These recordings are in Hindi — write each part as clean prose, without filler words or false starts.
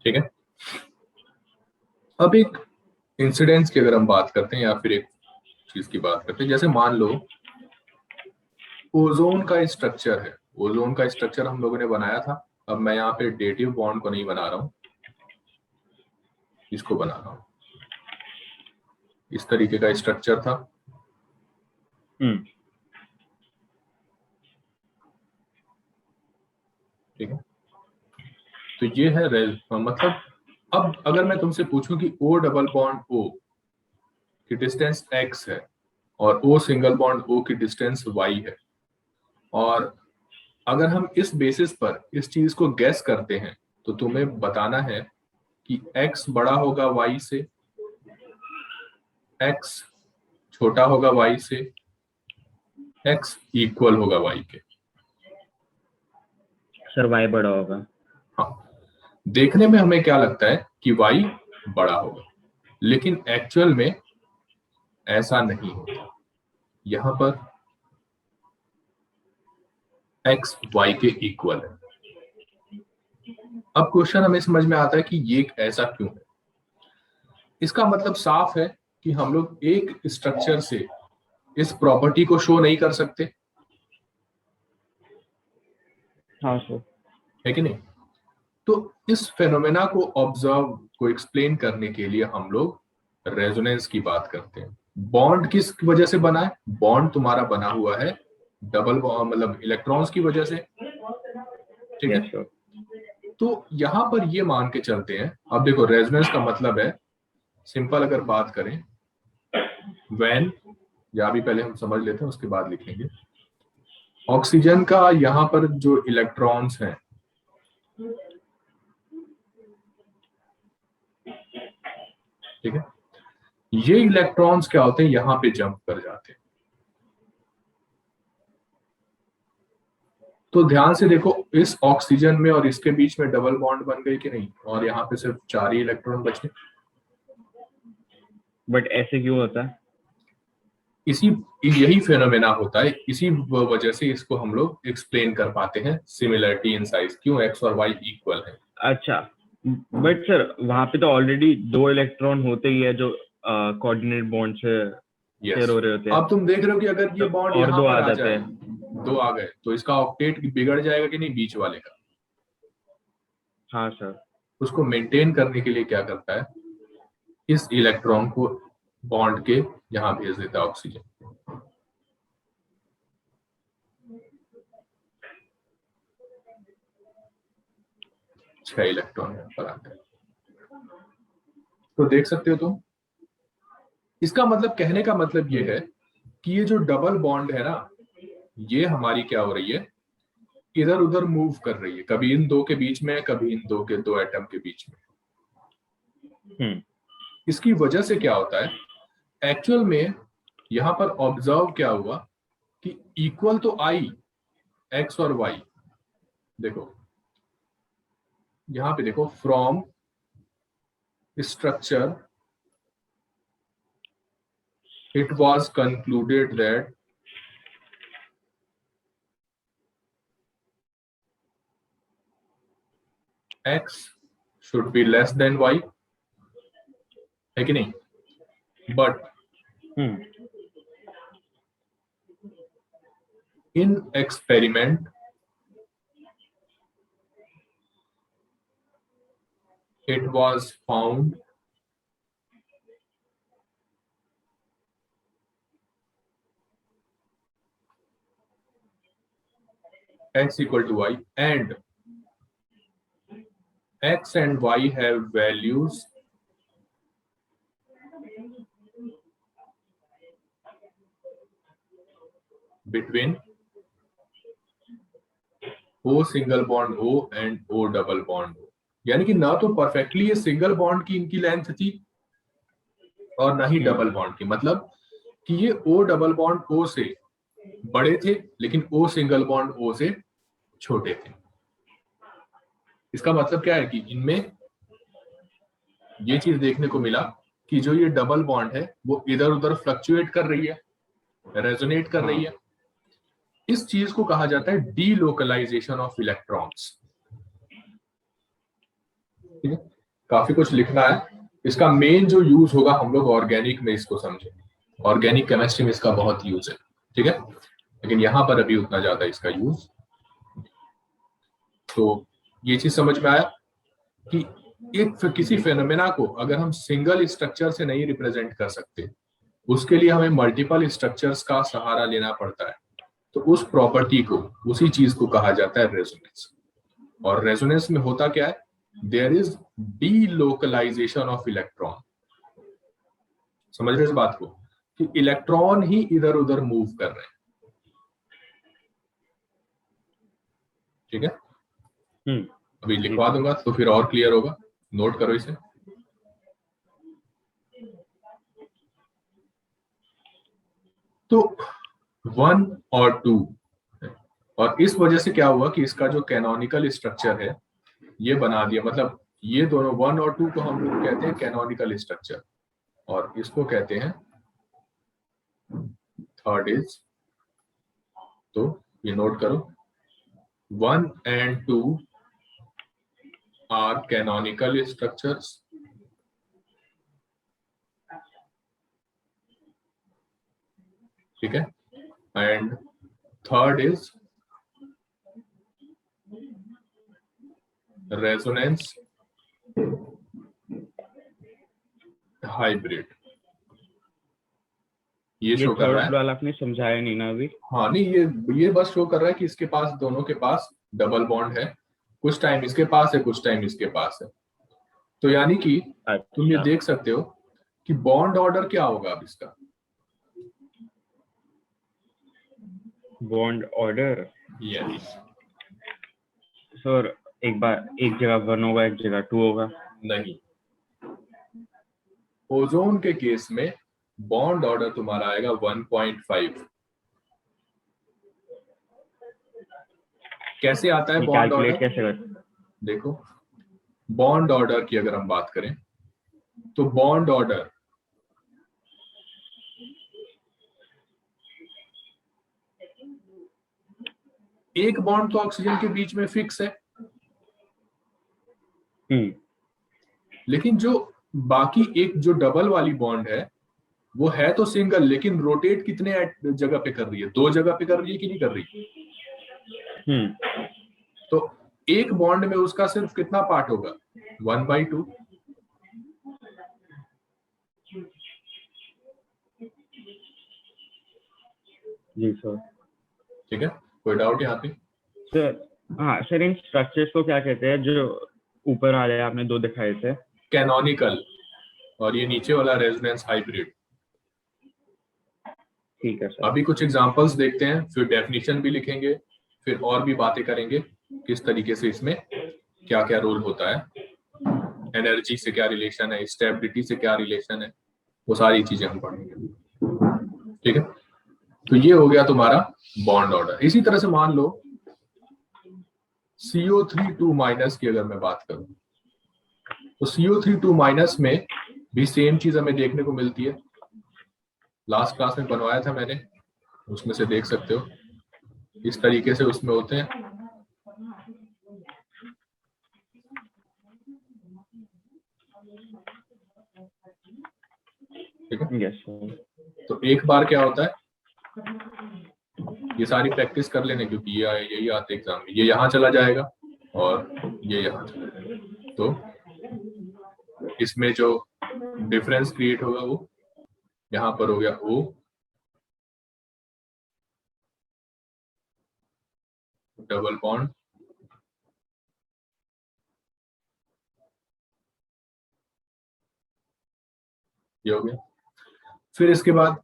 ठीक है। अब एक इंसिडेंस की अगर हम बात करते हैं या फिर एक चीज की बात करते हैं, जैसे मान लो ओजोन का स्ट्रक्चर है, ओजोन का स्ट्रक्चर हम लोगों ने बनाया था। अब मैं यहाँ पे डेटिव बॉन्ड को नहीं बना रहा हूं, इसको बना रहा हूं। इस तरीके का स्ट्रक्चर था। ठीक है, तो ये है मतलब अब अगर मैं तुमसे पूछूं कि ओ डबल बॉन्ड ओ की डिस्टेंस x है और ओ सिंगल बॉन्ड ओ की डिस्टेंस y है, और अगर हम इस बेसिस पर इस चीज को गैस करते हैं तो तुम्हें बताना है कि x बड़ा होगा y से, x छोटा होगा y से, x इक्वल होगा y के। सर y बड़ा होगा। हाँ, देखने में हमें क्या लगता है कि y बड़ा होगा, लेकिन एक्चुअल में ऐसा नहीं होता। यहां पर x y के इक्वल है। अब क्वेश्चन हमें समझ में आता है कि ये ऐसा क्यों है। इसका मतलब साफ है कि हम लोग एक स्ट्रक्चर से इस प्रॉपर्टी को शो नहीं कर सकते, हाँ सर। है कि नहीं। तो इस फेनोमेना को ऑब्जर्व को एक्सप्लेन करने के लिए हम लोग रेजोनेंस की बात करते हैं। बॉन्ड किस वजह से बना है? बॉन्ड तुम्हारा बना हुआ है डबल मतलब इलेक्ट्रॉन्स की वजह से। ठीक है, यस सर। तो यहां पर ये मान के चलते हैं। अब देखो रेजोनेंस का मतलब है, सिंपल अगर बात करें, व्हेन, या भी पहले हम समझ लेते हैं उसके बाद लिखेंगे। ऑक्सीजन का यहाँ पर जो इलेक्ट्रॉन्स हैं, ठीक है, ये इलेक्ट्रॉन्स क्या होते हैं, यहाँ पे जंप कर जाते हैं। तो ध्यान से देखो, इस ऑक्सीजन में और इसके बीच में डबल बॉन्ड बन गई कि नहीं, और यहाँ पे सिर्फ 4 ही इलेक्ट्रॉन बचे। बट ऐसे क्यों होता है? इसी यही फेनोमेना होता है, इसी वजह से इसको हम लोग एक्सप्लेन कर पाते हैं, सिमिलरिटी इन साइज, क्यों एक्स और वाई इक्वल है। अच्छा, बट सर वहां पे तो ऑलरेडी 2 इलेक्ट्रॉन होते ही है जो कोऑर्डिनेट बॉन्ड से शेयर हो रहे होते हैं। अब तुम देख रहे हो कि अगर ये तो बॉन्ड और यहाँ 2 पर आ आ जाते जाए, हैं। 2 आ गए, तो इसका ऑक्टेट बिगड़ जाएगा कि नहीं बीच वाले का। हाँ सर। उसको मेंटेन करने के लिए क्या करता है, इस इलेक्ट्रॉन को बॉन्ड के यहाँ भेज देता है ऑक्सीजन। 6 इलेक्ट्रॉन यहाँ पर आते हैं। तो देख सकते हो तुम, इसका मतलब कहने का मतलब ये है कि ये जो डबल बॉन्ड है ना, ये हमारी क्या हो रही है, इधर उधर मूव कर रही है, कभी इन दो के बीच में, कभी इन दो के दो एटम के बीच में। इसकी वजह से क्या होता है एक्चुअल में, यहां पर ऑब्जर्व क्या हुआ कि इक्वल तो आई एक्स और वाई। देखो यहां पे देखो, from structure it was concluded that x should be less than y, है कि नहीं। But in experiment it was found x equal to y, and x and y have values between O single bond O and O double bond O। यानी कि ना तो परफेक्टली ये सिंगल बॉन्ड की इनकी लेंथ थी और ना ही डबल बॉन्ड की, मतलब कि ये O डबल बॉन्ड O से बड़े थे लेकिन O सिंगल बॉन्ड O से छोटे थे। इसका मतलब क्या है कि इनमें ये चीज देखने को मिला कि जो ये डबल बॉन्ड है वो इधर उधर फ्लक्चुएट कर रही है, रेजोनेट कर रही है। इस चीज को कहा जाता है डीलोकलाइजेशन ऑफ इलेक्ट्रॉन्स। ठीक है, काफी कुछ लिखना है। इसका मेन जो यूज होगा हम लोग ऑर्गेनिक में इसको समझें, ऑर्गेनिक केमिस्ट्री में इसका बहुत यूज है, ठीक है, लेकिन यहाँ पर अभी उतना ज्यादा इसका यूज। तो ये चीज समझ में आया कि एक किसी फेनोमेना को अगर हम सिंगल स्ट्रक्चर से नहीं रिप्रेजेंट कर सकते, उसके लिए हमें मल्टीपल स्ट्रक्चर्स का सहारा लेना पड़ता है। तो उस प्रॉपर्टी को, उसी चीज को कहा जाता है रेजोनेंस। और रेजोनेंस में होता क्या है, there is delocalization of electron. समझ रहे इस बात को कि इलेक्ट्रॉन ही इधर उधर मूव कर रहे हैं, ठीक है। अभी लिखवा दूंगा तो फिर और क्लियर होगा, नोट करो इसे। तो 1 और 2, और इस वजह से क्या हुआ कि इसका जो कैनोनिकल स्ट्रक्चर है ये बना दिया, मतलब ये दोनों 1 और 2 को हम लोग कहते हैं कैनोनिकल स्ट्रक्चर, और इसको कहते हैं थर्ड इज। तो ये नोट करो, 1 and 2 are canonical structures, ठीक है, and third is resonance hybrid। ये शो कर रहा है, वाला आपने समझाया नहीं ना अभी। हाँ नहीं, ये बस शो कर रहा है कि इसके पास, दोनों के पास डबल बॉन्ड है, कुछ टाइम इसके पास है, कुछ टाइम इसके पास है। तो यानी कि तुम ये देख सकते हो कि बॉन्ड ऑर्डर क्या होगा अब इसका। बॉन्ड ऑर्डर, यस सर, एक बार एक जगह 1 होगा, एक जगह 2 होगा। नहीं, ओजोन के केस में बॉन्ड ऑर्डर तुम्हारा आएगा 1.5। कैसे आता है बॉन्ड ऑर्डर, कैसे करते? देखो, बॉन्ड ऑर्डर की अगर हम बात करें तो बॉन्ड ऑर्डर एक बॉन्ड तो ऑक्सीजन के बीच में फिक्स है, लेकिन जो बाकी एक जो डबल वाली बॉन्ड है वो है तो सिंगल, लेकिन रोटेट कितने जगह पे कर रही है, 2 जगह पे कर रही है कि नहीं कर रही। तो एक बॉन्ड में उसका सिर्फ कितना पार्ट होगा, 1/2। जी सर, ठीक है, कोई डाउट यहाँ पे? सर हाँ सर, इन स्ट्रक्चर्स को क्या कहते हैं जो ऊपर आ रहे हैं, आपने 2 दिखाए थे? कैनोनिकल, और ये नीचे वाला रेजोनेंस हाइब्रिड। ठीक है सर। अभी कुछ एग्जांपल्स देखते हैं, फिर डेफिनेशन भी लिखेंगे, फिर और भी बातें करेंगे किस तरीके से इसमें क्या क्या रोल होता है, एनर्जी से क्या रिलेशन है, स्टेबिलिटी से क्या रिलेशन है, वो सारी चीजें हम पढ़ेंगे, ठीक है। तो ये हो गया तुम्हारा बॉन्ड ऑर्डर। इसी तरह से मान लो CO3 2- की अगर मैं बात करूं तो CO3 2- में भी सेम चीज हमें देखने को मिलती है। लास्ट क्लास में बनवाया था मैंने, उसमें से देख सकते हो, इस तरीके से उसमें होते हैं, ठीक है। Yes sir. तो एक बार क्या होता है, ये सारी प्रैक्टिस कर लेने, क्योंकि ये यही आते एग्जाम में, ये यहाँ चला जाएगा और ये यहाँ चला जाएगा, तो इसमें जो डिफरेंस क्रिएट होगा वो यहाँ पर हो गया O, डबल बॉन्ड, ये हो गया। फिर इसके बाद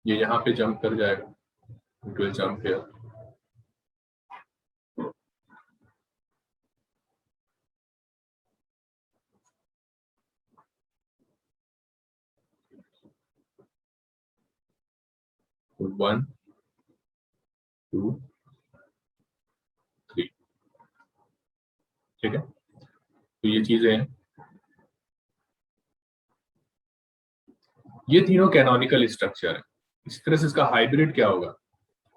ये यहाँ पे जंप कर जाएगा, इट विल जंप हियर, तो 1 2 3, ठीक है। तो ये चीजें हैं, ये तीनों कैनोनिकल स्ट्रक्चर है। इसी तरह से इसका हाइब्रिड क्या होगा,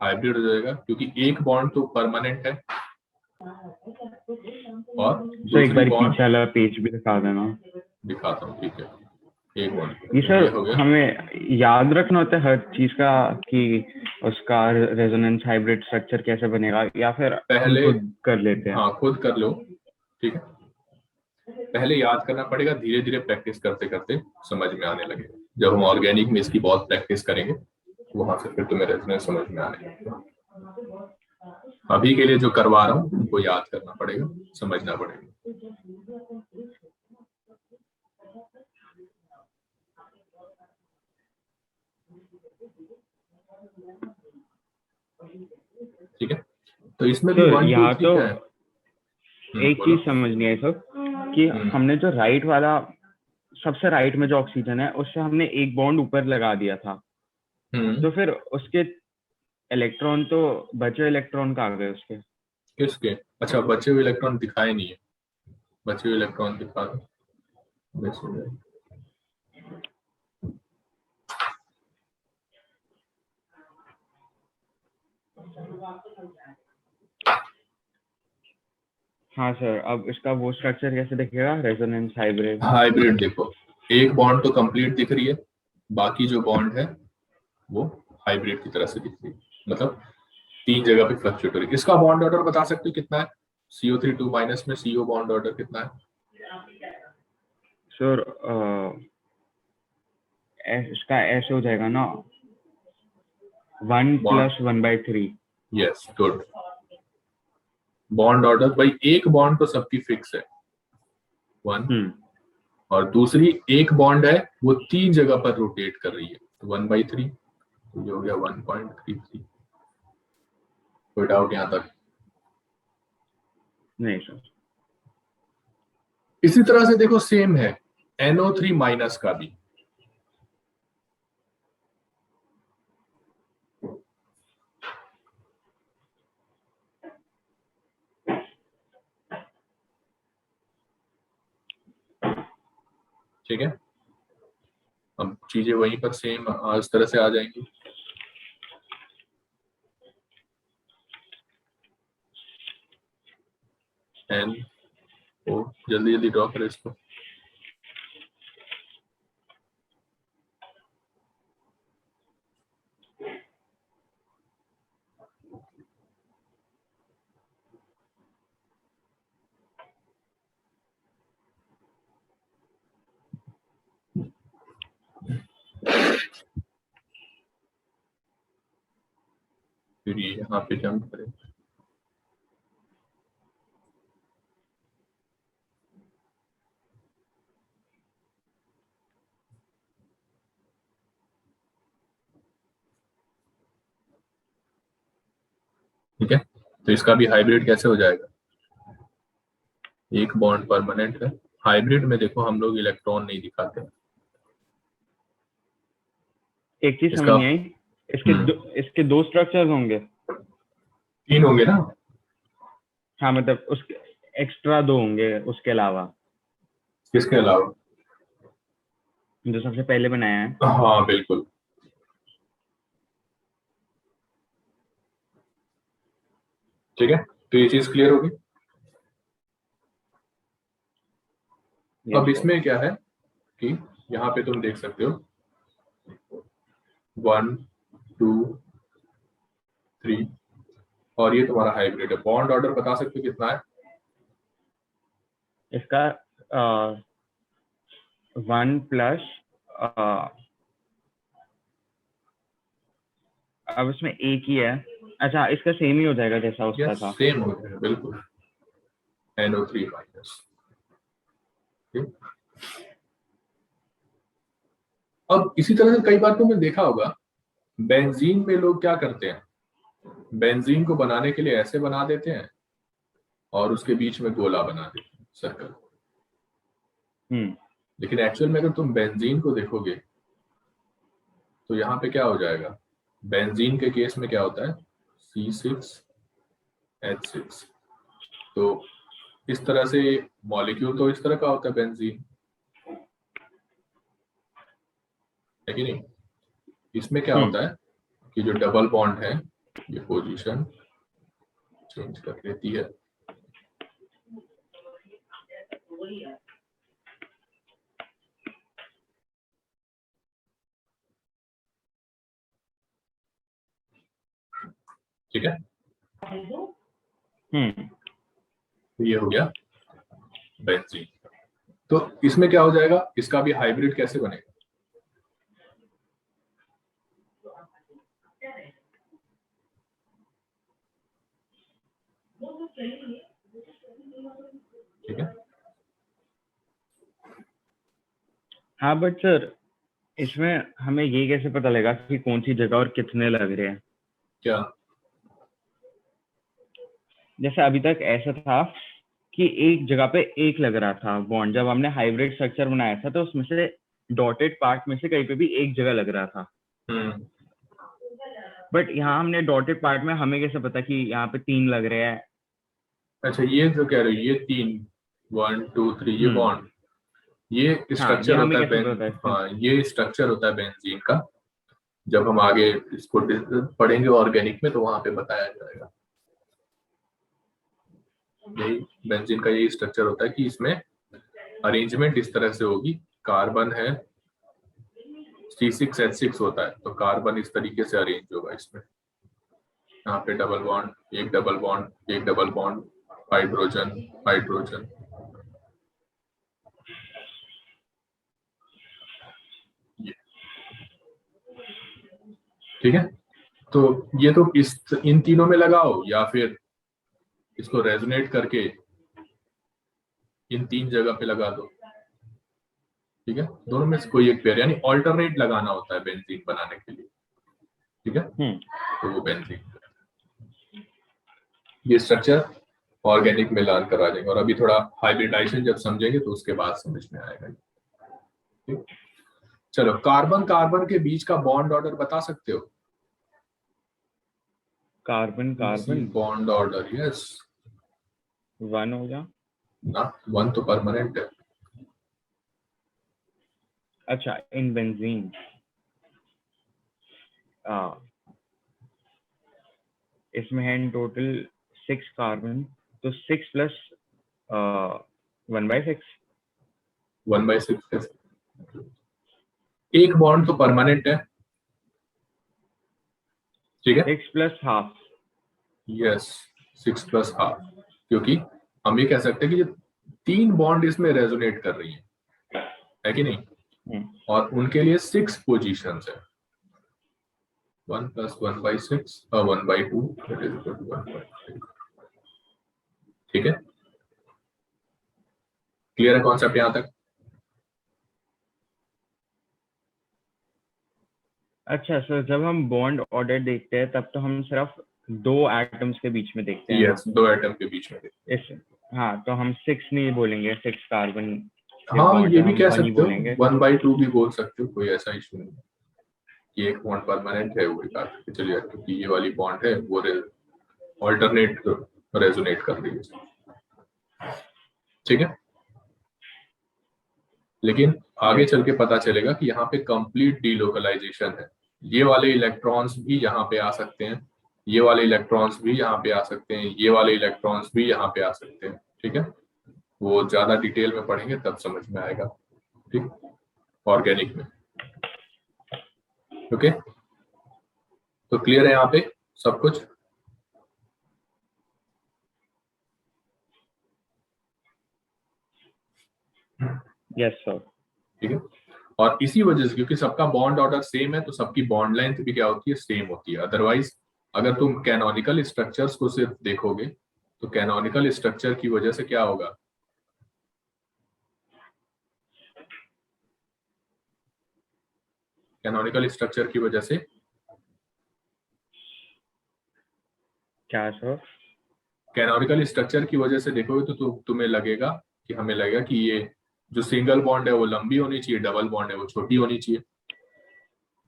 हाइब्रिड हो जाएगा, क्योंकि एक बॉन्ड तो परमानेंट है, और तो एक दूसरी बार बॉन्ड पीछे वाला पेज भी दिखा देना। दिखाता हूँ, ठीक है। एक बॉन्ड ये सर हो गया। हमें याद रखना होता है हर चीज का कि उसका रेजोनेंस हाइब्रिड स्ट्रक्चर कैसे बनेगा, या फिर हम पहले खुद कर लेते हैं? हाँ खुद कर लो, ठीक है। पहले याद करना पड़ेगा, धीरे धीरे प्रैक्टिस करते करते समझ में आने लगेगा। जब हम ऑर्गेनिक में इसकी बहुत प्रैक्टिस करेंगे वहां से फिर तुम्हें रेजोनेंस समझ में आने लगेगा। अभी के लिए जो करवा रहा हूँ उनको याद करना पड़ेगा, समझना पड़ेगा। ठीक है, तो इसमें भी तो 1 2 यहाँ 3 तो क्या है? एक बोलो। चीज समझ नहीं आई सर कि हमने जो राइट वाला, सबसे राइट में जो ऑक्सीजन है उससे हमने एक बॉन्ड ऊपर लगा दिया था, तो फिर उसके इलेक्ट्रॉन तो बचे इलेक्ट्रॉन कहाँ गए उसके? किसके? अच्छा, बचे हुए इलेक्ट्रॉन दिखाए नहीं है। बचे हुए इलेक्ट्रॉन दिखा दो। बचे हुए। हाँ सर, अब इसका वो स्ट्रक्चर कैसे दिखेगा, रेजोनेंस हाइब्रिड? हाइब्रिड देखो, एक बॉन्ड तो कंप्लीट दिख रही है, बाकी जो बॉन्ड है वो हाइब्रिड की तरह से दिख रही है, मतलब 3 जगह पे फ्लक्चुएट हो रही है। इसका बॉन्ड ऑर्डर बता सकते हो कितना है? CO3 2 माइनस में CO बॉन्ड ऑर्डर कितना है? सर इसका ऐसे हो जाएगा ना, 1 + 1/3। Yes, good. बॉन्ड ऑर्डर भाई, एक बॉन्ड तो सबकी फिक्स है 1, और दूसरी एक बॉन्ड है वो 3 जगह पर रोटेट कर रही है, तो 1/3, तो ये हो गया 1.33। कोई डाउट यहाँ तक? नहीं सर। इसी तरह से देखो, सेम है NO3 माइनस का भी। ठीक है, अब चीजें वहीं पर सेम इस तरह से आ जाएंगी। एन ओ, जल्दी जल्दी ड्रॉ करो इसको। फिर ये यहाँ पे जंप करें। ठीक है, तो इसका भी हाइब्रिड कैसे हो जाएगा? एक बॉन्ड परमानेंट है। हाइब्रिड में देखो हम लोग इलेक्ट्रॉन नहीं दिखाते हैं। एक चीज समझ इसका नहीं आई, इसके दो स्ट्रक्चर्स होंगे? 3 होंगे ना। हाँ मतलब उसके एक्स्ट्रा 2 होंगे उसके अलावा, किसके अलावा? जो सबसे पहले बनाया है। हाँ बिल्कुल। ठीक है, तो ये चीज क्लियर होगी। अब यस सर। इसमें क्या है कि यहाँ पे तुम देख सकते हो 1 2 3, और ये तुम्हारा हाइब्रिड है। बॉन्ड ऑर्डर बता सकते हो कितना है? इसका 1 प्लस, अब इसमें एक ही है। अच्छा, इसका सेम ही हो जाएगा जैसा उसका यस, था। सेम हो गया बिल्कुल, NO3 माइनस। अब इसी तरह से कई बार तुमने देखा होगा, बेंजीन में लोग क्या करते हैं, बेंजीन को बनाने के लिए ऐसे बना देते हैं और उसके बीच में गोला बना देते हैं, सर्कल। लेकिन एक्चुअल में अगर तुम बेंजीन को देखोगे तो यहाँ पे क्या हो जाएगा, बेंजीन के केस में क्या होता है, C6H6। तो इस तरह से मॉलिक्यूल तो इस तरह का होता है बेंजीन, है कि नहीं? इसमें क्या होता है कि जो डबल बॉन्ड है ये पोजीशन चेंज कर लेती है। ठीक है, तो ये हो गया बेंजीन। तो इसमें क्या हो जाएगा, इसका भी हाइब्रिड कैसे बनेगा? ठीक है, हाँ बट सर इसमें हमें ये कैसे पता लगेगा कि कौन सी जगह और कितने लग रहे हैं? क्या? जैसे अभी तक ऐसा था कि एक जगह पे एक लग रहा था बॉन्ड, जब हमने हाइब्रिड स्ट्रक्चर बनाया था तो उसमें से डॉटेड पार्ट में से कहीं पे भी एक जगह लग रहा था। बट यहाँ हमने डॉटेड पार्ट में हमें कैसे पता कि यहाँ पे 3 लग रहे हैं? अच्छा, ये जो कह रहे हो, ये 3, 1 2 3, ये बॉन्ड, ये हाँ, स्ट्रक्चर होता है हाँ, ये स्ट्रक्चर होता है बेंजीन का। जब हम आगे इसको पढ़ेंगे ऑर्गेनिक में तो वहां पे बताया जाएगा। यही बेंजीन का यही स्ट्रक्चर होता है कि इसमें अरेंजमेंट इस तरह से होगी, कार्बन है C6H6 होता है, तो कार्बन इस तरीके से अरेंज होगा इसमें। यहाँ पे डबल बॉन्ड, एक डबल बॉन्ड, एक डबल बॉन्ड, हाइड्रोजन हाइड्रोजन। ठीक है, तो ये तो इन तीनों में लगाओ या फिर इसको रेजोनेट करके इन 3 जगह पे लगा दो। ठीक है, दोनों में से कोई एक पेयर, यानी ऑल्टरनेट लगाना होता है बेंजीन बनाने के लिए। ठीक है, तो वो बेंजीन, ये स्ट्रक्चर ऑर्गेनिक में लर्न करा जाएगा, और अभी थोड़ा हाइब्रिडाइजेशन जब समझेंगे तो उसके बाद समझ में आएगा। ठीक, चलो, कार्बन कार्बन के बीच का बॉन्ड ऑर्डर बता सकते हो? Carbon carbon bond order, yes. 1 हो गया ना, 1 तो परमानेंट है। अच्छा, इन बेंजीन इसमें है इन टोटल 6 कार्बन, तो 6 प्लस 1/6। 1/6 एक बॉन्ड तो परमानेंट है। ठीक है, 6 plus half. Yes, 6 plus half, क्योंकि हम ये कह सकते हैं कि ये 3 बॉन्ड इसमें रेजोनेट कर रही है कि नहीं, और उनके लिए 6 पोजीशंस है। 1 + 1/6 और 1/2 that is equal to 1/6। ठीक है, क्लियर है कॉन्सेप्ट यहां तक? अच्छा सर, जब हम बॉन्ड ऑर्डर देखते हैं तब तो हम सिर्फ 2 एटम्स के बीच में देखते हैं। यस, 2 एटम के बीच में देखते हैं। हाँ, तो हम 6 नहीं बोलेंगे, 6 कार्बन। हाँ, ये भी कह सकते हो, 1/2 भी बोल सकते हो, कोई ऐसा इशू नहीं। ये एक बॉन्ड परमानेंट है, वो बात चलिए, क्योंकि ये वाली बॉन्ड है वो ऑल्टरनेट रेजोनेट कर रही है। ठीक है, लेकिन आगे चल के पता चलेगा कि यहाँ पे कंप्लीट डीलोकलाइजेशन है। ये वाले इलेक्ट्रॉन्स भी यहाँ पे आ सकते हैं, ये वाले इलेक्ट्रॉन्स भी यहाँ पे आ सकते हैं, ये वाले इलेक्ट्रॉन्स भी यहाँ पे आ सकते हैं। ठीक है, वो ज्यादा डिटेल में पढ़ेंगे तब समझ में आएगा। ठीक, ऑर्गेनिक में। ओके, तो क्लियर है यहाँ पे सब कुछ? Yes sir. ठीक है, और इसी वजह से, क्योंकि सबका बॉन्ड ऑर्डर सेम है, तो सबकी बॉन्ड लेंथ भी क्या होती है, सेम होती है। अदरवाइज अगर तुम कैनोनिकल स्ट्रक्चर्स को सिर्फ देखोगे तो कैनोनिकल स्ट्रक्चर की वजह से क्या होगा, कैनोनिकल स्ट्रक्चर की वजह से क्या सर? कैनोनिकल स्ट्रक्चर की वजह से देखोगे तो तुम्हें लगेगा कि, हमें लगेगा कि ये जो सिंगल बॉन्ड है वो लंबी होनी चाहिए, डबल बॉन्ड है वो छोटी होनी चाहिए।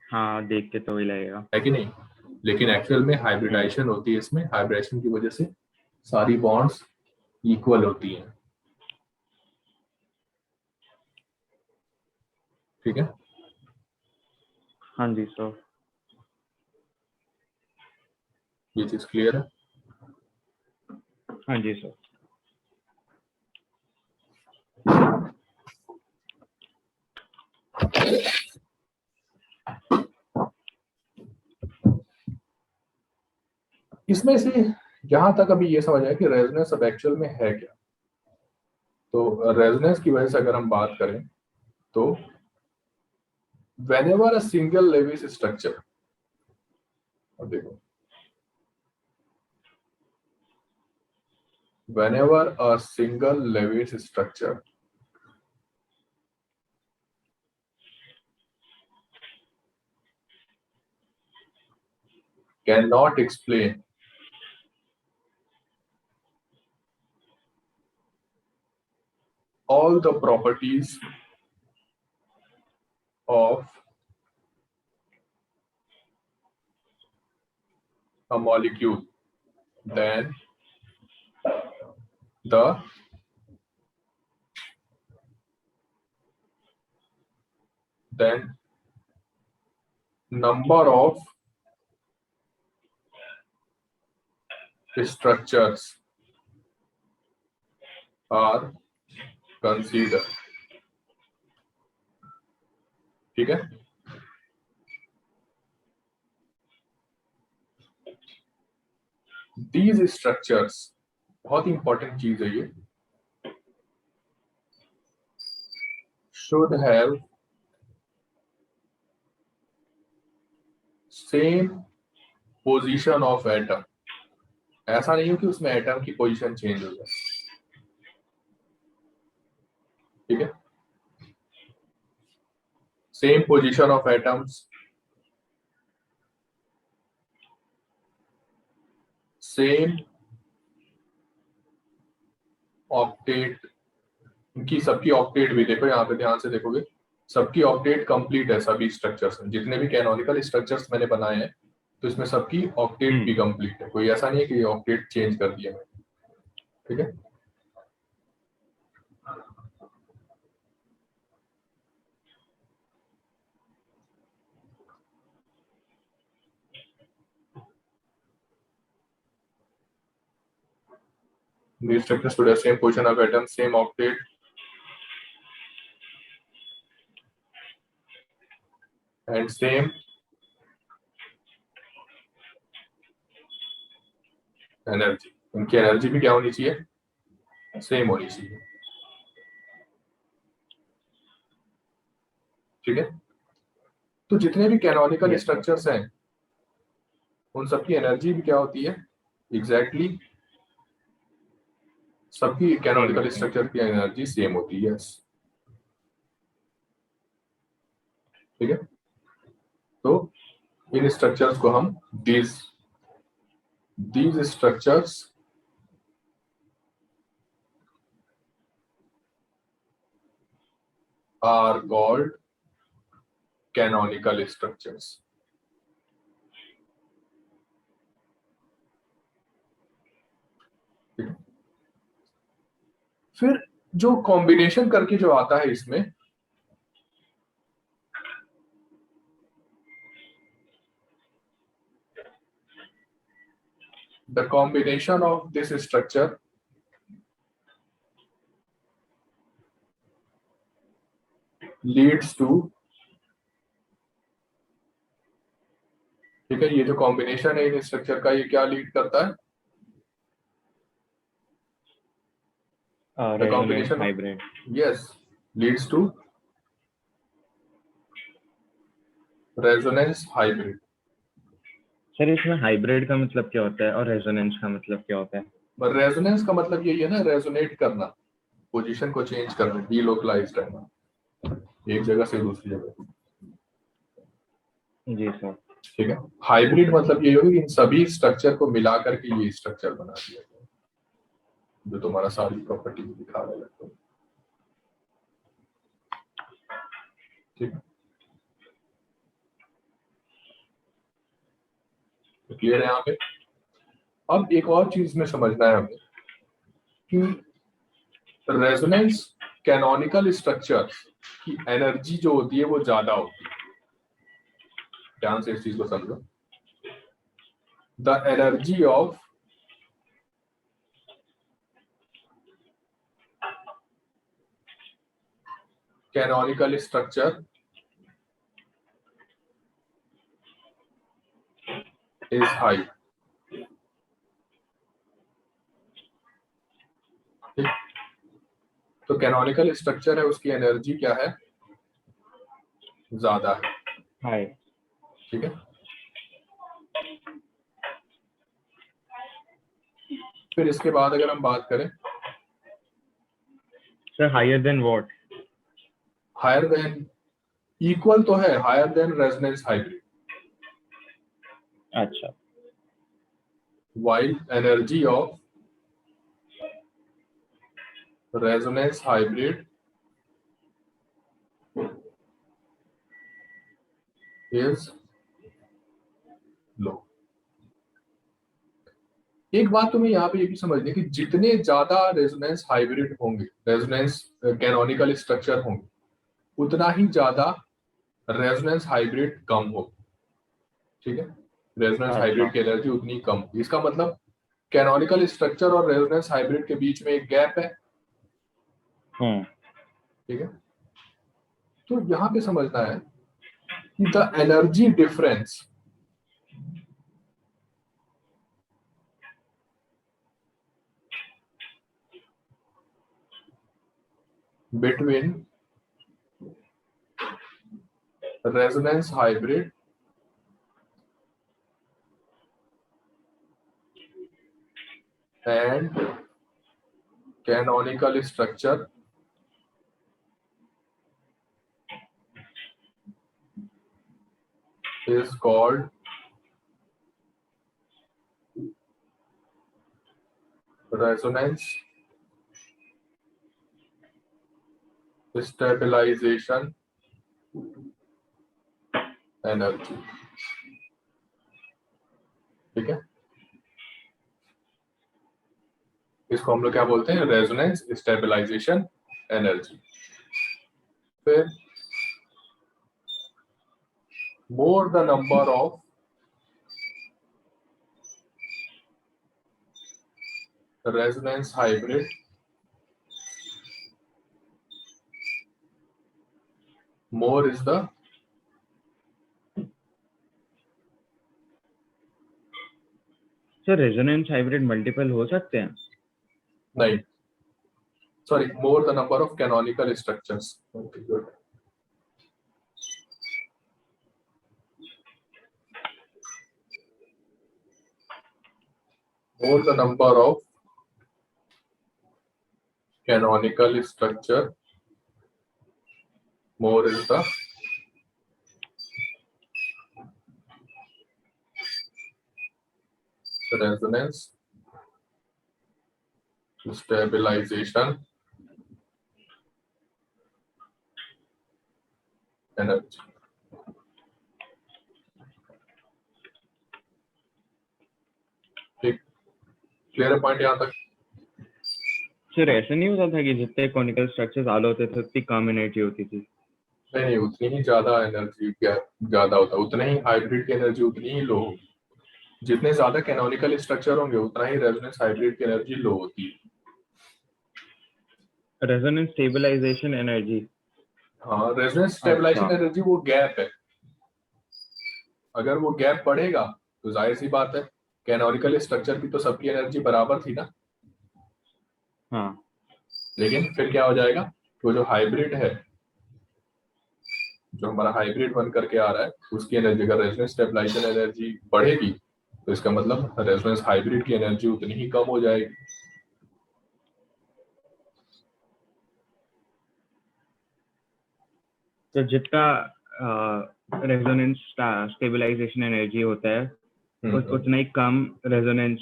हाँ, देख के तो ही लगेगा, है कि नहीं? लेकिन एक्चुअल में हाइब्रिडाइजेशन होती है, इसमें हाइब्रिडाइजेशन की वजह से सारी बॉन्ड्स इक्वल होती हैं। ठीक है, हाँ जी सर। ये चीज क्लियर है? हाँ जी सर। इसमें से यहां तक अभी ये समझ आया कि रेजोनेंस अब एक्चुअल में है क्या। तो रेजोनेंस की वजह से अगर हम बात करें तो whenever a single Lewis structure, अब देखो, whenever a single Lewis structure cannot explain all the properties of a molecule, then the number of structures are considered. ठीक है, these structures, बहुत इंपॉर्टेंट चीज है ये, should have same position of atom. ऐसा नहीं हो कि उसमें एटम की पोजीशन चेंज हो जाए। ठीक है, same position of atoms, same octet, इनकी सबकी ऑक्टेट भी देखो, यहाँ पे ध्यान से देखोगे सबकी ऑक्टेट कंप्लीट है, सभी स्ट्रक्चर्स में जितने भी कैनोनिकल स्ट्रक्चर्स मैंने बनाए हैं तो इसमें सबकी ऑक्टेट भी कंप्लीट है, कोई ऐसा नहीं है कि ऑक्टेट चेंज कर दिया मैंने। ठीक है, these structures should have same position of atom, same octet, and same energy. इनकी एनर्जी भी क्या होनी चाहिए, सेम होनी चाहिए। ठीक है, तो जितने भी कैनोनिकल स्ट्रक्चर्स हैं उन सबकी एनर्जी भी क्या होती है, एग्जैक्टली सबकी कैनोनिकल स्ट्रक्चर की एनर्जी सेम होती है। ठीक है, तो इन स्ट्रक्चर्स को हम these structures are called canonical structures। फिर जो कॉम्बिनेशन करके जो आता है इसमें, the combination of this structure leads to, ठीक है, ये जो कॉम्बिनेशन है इन स्ट्रक्चर का, ये क्या लीड करता है, the combination hybrid, yes, leads to resonance hybrid। Sir इसमें हाइब्रिड का मतलब क्या होता है और रेजोनेंस का मतलब क्या होता है? रेजोनेंस का मतलब यही है ना, रेजोनेट करना, पोजीशन को चेंज करना, डीलोकलाइज रहना एक जगह से दूसरी जगह। जी सर। ठीक है, हाइब्रिड मतलब ये होगा कि इन सभी स्ट्रक्चर को मिला करके ये स्ट्रक्चर बना दिया गया, जो तुम्हारा सारी प्रॉपर्टी दिखा रहा है। ठीक है, तो क्लियर है यहाँ पे। अब एक और चीज में समझना है हमें कि रेजोनेंस कैनोनिकल स्ट्रक्चर की एनर्जी जो होती है वो ज्यादा होती है। ध्यान से इस चीज को समझो, the energy of canonical structure is high. तो कैनोनिकल स्ट्रक्चर है, उसकी एनर्जी क्या है, ज्यादा है। हाई। ठीक है, फिर इसके बाद अगर हम बात करें, sir higher than what? Higher than equal to है, हायर देन रेजोनेंस हाइब्रिड। अच्छा। while energy of resonance hybrid is low। एक बात तुम्हें यहाँ पे ये भी समझनी है कि जितने ज्यादा रेजोनेंस हाइब्रिड होंगे, रेजोनेंस कैनोनिकल स्ट्रक्चर होंगे, उतना ही ज्यादा रेजोनेंस हाइब्रिड कम होगी। ठीक है, रेजोनेंस हाइब्रिड की एनर्जी उतनी कम होगी। इसका मतलब कैनोनिकल स्ट्रक्चर और रेजोनेंस हाइब्रिड के बीच में एक गैप है। ठीक है, तो यहाँ पे समझना है कि the energy difference between resonance hybrid and canonical structure is called resonance stabilization energy। ठीक है, इसको हम लोग क्या बोलते हैं, रेजोनेंस स्टेबलाइजेशन एनर्जी। फिर more the number of resonance hybrid, more is the sir resonance hybrid multiple हो सकते हैं? नहीं, sorry, more the number of canonical structures। Okay, good। more the number of canonical structure, more is the resonance stabilization energy। ठीक, क्लियर है पॉइंट यहाँ तक? सर ऐसा नहीं होता था कि जितने कॉनिकल स्ट्रक्चर्स आले होते थे उतनी कम एनर्जी होती थी? नहीं, उतनी ही ज्यादा एनर्जी ज्यादा होता, उतना ही हाइब्रिड की एनर्जी उतनी ही लो होगी। जितने ज्यादा कैनोनिकल स्ट्रक्चर होंगे उतना ही रेजोनेंस हाइब्रिड की एनर्जी लो होती है। Resonance stabilization energy? हाँ, रेजोनेंस स्टेबलाइजेशन एनर्जी वो गैप है। अगर वो गैप बढ़ेगा तो जाहिर सी बात है, कैनोनिकल स्ट्रक्चर की तो सबकी एनर्जी बराबर थी ना। हाँ। लेकिन फिर क्या हो जाएगा, वो जो हाइब्रिड है, जो हमारा हाइब्रिड बन करके आ रहा है, उसकी एनर्जी अगर रेजोनेंस स्टेबलाइजेशन एनर्जी बढ़ेगी तो इसका मतलब रेजोनेंस हाइब्रिड की एनर्जी उतनी ही कम हो जाएगी। तो जितना रेजोनेंस स्टेबलाइजेशन एनर्जी होता है उतना ही कम रेजोनेंस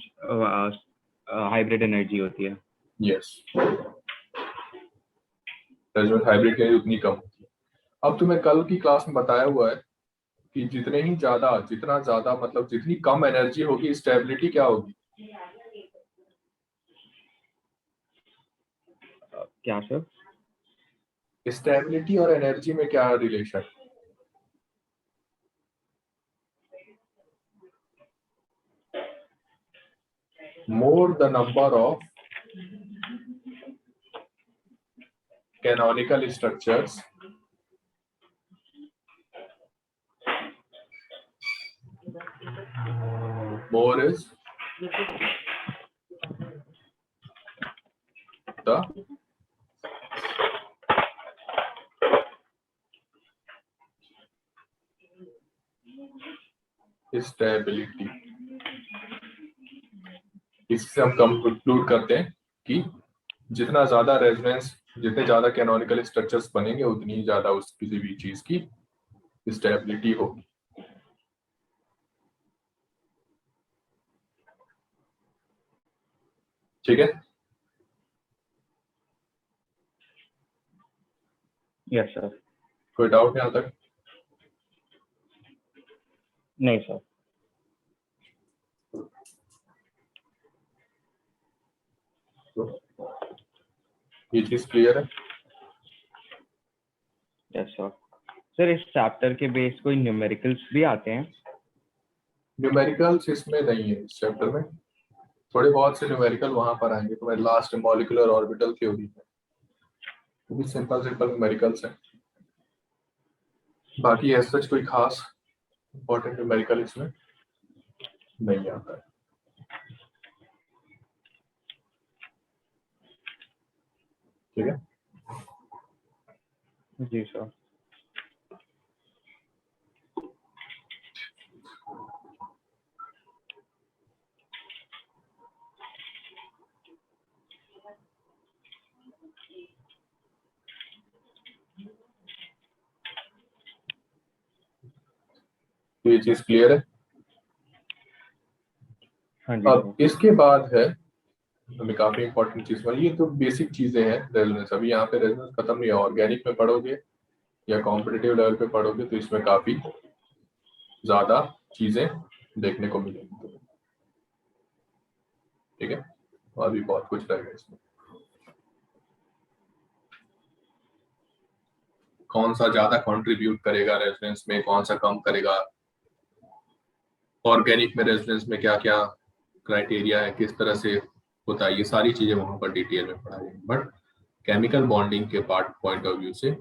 हाइब्रिड एनर्जी होती है। यस, रेजोनेंस हाइब्रिड की एनर्जी उतनी कम होती है। अब तुम्हें कल की क्लास में बताया हुआ है कि जितना ज्यादा मतलब जितनी कम एनर्जी होगी, स्टेबिलिटी क्या होगी? क्या सर? स्टेबिलिटी और एनर्जी में क्या relation? More the number of canonical structures more is the stability. इससे हम कंक्लूड करते हैं कि जितना ज्यादा रेजोनेंस, जितने ज्यादा कैनोनिकल स्ट्रक्चर्स बनेंगे, उतनी ही ज्यादा उस किसी भी चीज की स्टेबिलिटी होगी. ठीक है. Yes sir. कोई डाउट यहाँ तक? नहीं सर. ये चीज क्लियर है? Yes sir. सर इस चैप्टर के बेस कोई न्यूमेरिकल्स भी आते हैं? न्यूमेरिकल्स इसमें नहीं है. इस चैप्टर में थोड़े बहुत से न्यूमेरिकल वहां पर आएंगे. तो लास्ट मॉलिक्यूलर ऑर्बिटल थ्योरी है, वो भी सिंपल न्यूमेरिकल्स है. बाकी ऐसा कोई खास इंपॉर्टेंट न्यूमेरिकल इसमें नहीं आता है. ठीक है. जी सर. ये चीज क्लियर है? हाँ जी. अब इसके बाद है हमें काफी इंपॉर्टेंट चीज वाली. ये तो बेसिक चीजें हैं रेजोनेंस. अभी यहाँ पे रेजोनेंस खत्म नहीं है. ऑर्गेनिक में पढ़ोगे या कॉम्पिटिटिव लेवल पे पढ़ोगे तो इसमें काफी ज्यादा चीजें देखने को मिलेंगी. ठीक है. और भी बहुत कुछ रहेगा इसमें. कौन सा ज्यादा कंट्रीब्यूट करेगा रेजोनेंस में, कौन सा कम करेगा, ऑर्गेनिक में रेजोनेंस में क्या क्या क्राइटेरिया है, किस तरह से होता है, ये सारी चीजें वहां पर डिटेल में पढ़ाई है. बट केमिकल बॉन्डिंग के पॉइंट ऑफ व्यू से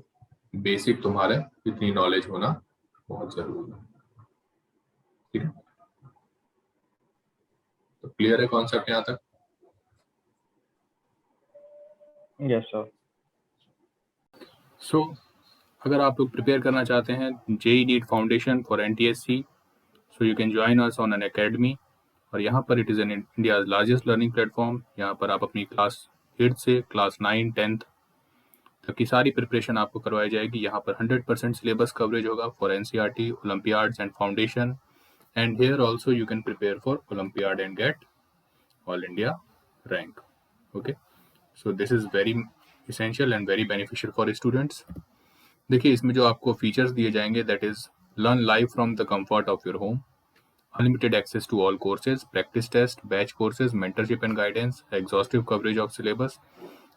बेसिक तुम्हारा इतनी नॉलेज होना बहुत जरूरी है. ठीक है. तो क्लियर है कॉन्सेप्ट यहाँ तक? Yes sir. सो अगर आप लोग प्रिपेयर करना चाहते हैं JEE NEET foundation for NTSC, so you can join us on Unacademy. और यहाँ पर it is an India largest learning platform. यहाँ पर आप अपनी क्लास 8 से क्लास 9, 10th तक की सारी प्रिपरेशन आपको करवाई जाएगी. यहाँ पर 100% सिलेबस कवरेज होगा for NCERT, Olympiads and foundation. And here also you can prepare for olympiad and get all India rank. Okay. So this is very essential and very beneficial for students. देखिए इसमें जो आपको फीचर्स दिए जाएंगे, that is learn live from the comfort of your home, unlimited access to all courses, practice test, batch courses, mentorship and guidance, exhaustive coverage of syllabus,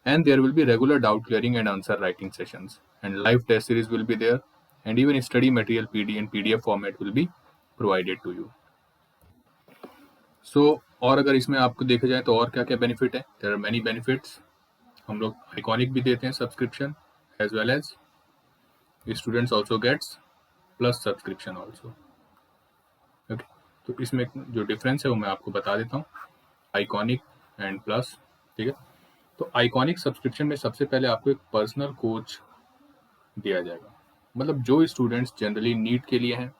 and there will be regular doubt clearing and answer writing sessions, and live test series will be there, and even study material PD and PDF format will be provided to you. So और अगर इसमें आपको देखा जाए तो और क्या क्या बेनिफिट है? There are many benefits. हम लोग आइकॉनिक भी देते हैं subscription, as well as students also gets plus subscription also. Okay. तो इसमें जो डिफरेंस है वो मैं आपको बता देता हूँ, आइकॉनिक एंड प्लस. ठीक है. तो आइकॉनिक सब्सक्रिप्शन में सबसे पहले आपको एक पर्सनल कोच दिया जाएगा. मतलब जो स्टूडेंट्स जनरली नीट के लिए हैं,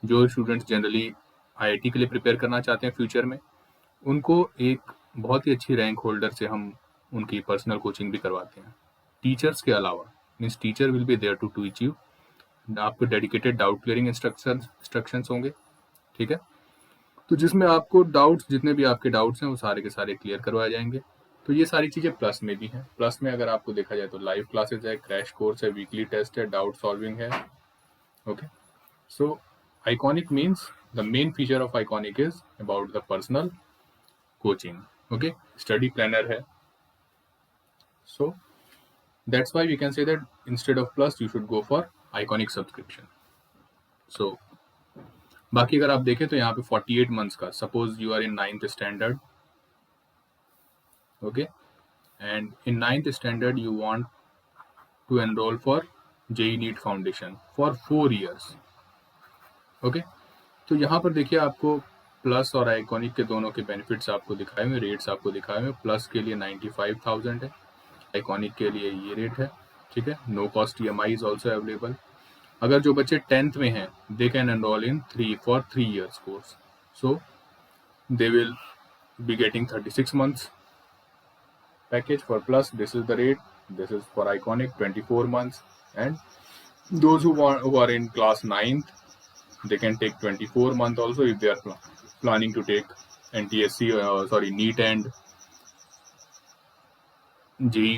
जो स्टूडेंट्स जनरली IIT के लिए प्रिपेयर करना चाहते हैं फ्यूचर में, उनको एक बहुत ही अच्छी रैंक होल्डर से हम उनकी पर्सनल कोचिंग भी करवाते हैं. टीचर्स के अलावा, means teacher will be there to teach you. आपको डेडिकेटेड डाउट क्लियरिंग इंस्ट्रक्शंस होंगे. ठीक है. तो जिसमें आपको डाउट्स, जितने भी आपके डाउट्स हैं वो सारे के सारे क्लियर करवाए जाएंगे. तो ये सारी चीज़ें प्लस में भी हैं. प्लस में अगर आपको देखा जाए तो लाइव क्लासेस है, क्रैश कोर्स है, वीकली टेस्ट है, डाउट सॉल्विंग है. Okay. So Iconic means the main feature of Iconic is about the personal coaching. Okay. Study planner है. So that's why we can say that instead of plus you should go for iconic subscription. So बाकी अगर आप देखें तो यहाँ पे 48 months का, suppose you are in 9th standard, okay, and in 9th standard you want to enroll for JEE NEET Foundation for 4 years. okay. तो यहाँ पर देखिए आपको प्लस और आइकॉनिक के दोनों के बेनिफिट्स आपको दिखाए हुए, रेट्स आपको दिखाए हुए। प्लस के लिए 95,000 है, आइकॉनिक के लिए ये रेट है, ठीक है। No cost EMI is also available. अगर जो बच्चे 10th में हैं, they can enrol in 3 years course, so they will be getting 36 months package. For plus, this is the rate. This is for iconic 24 months, and those who are in class 9th, they can take 24 month also if they are planning to take NTSC NEET and JEE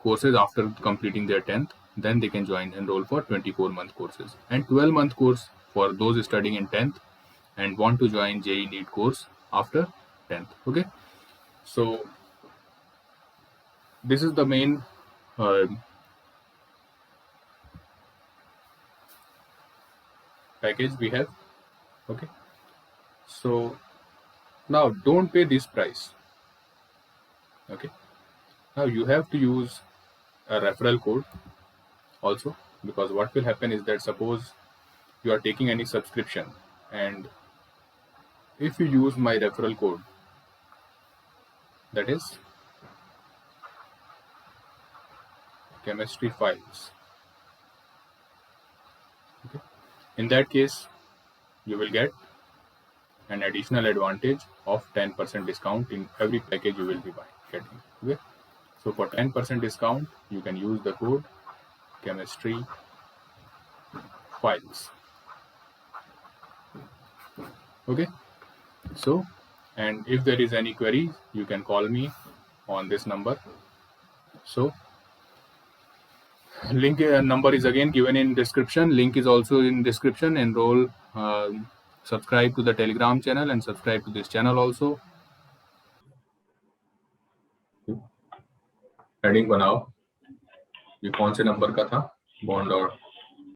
courses after completing their 10th. Then they can enroll for 24-month courses, and 12-month course for those studying in 10th and want to join JEE NEET course after 10th. Okay, so this is the main package we have. Okay, so now don't pay this price. Okay, now you have to use a referral code also, because what will happen is that suppose you are taking any subscription, and if you use my referral code, that is chemistry files, okay, in that case you will get an additional advantage of 10% discount in every package you will be getting. Okay, so for 10% discount you can use the code chemistry files. Okay, so, and if there is any query, you can call me on this number. So link number is again given in description. Link is also in description. Enroll, subscribe to the Telegram channel and subscribe to this channel also. Heading बनाओ, ये कौन से नंबर का था, बॉन्ड और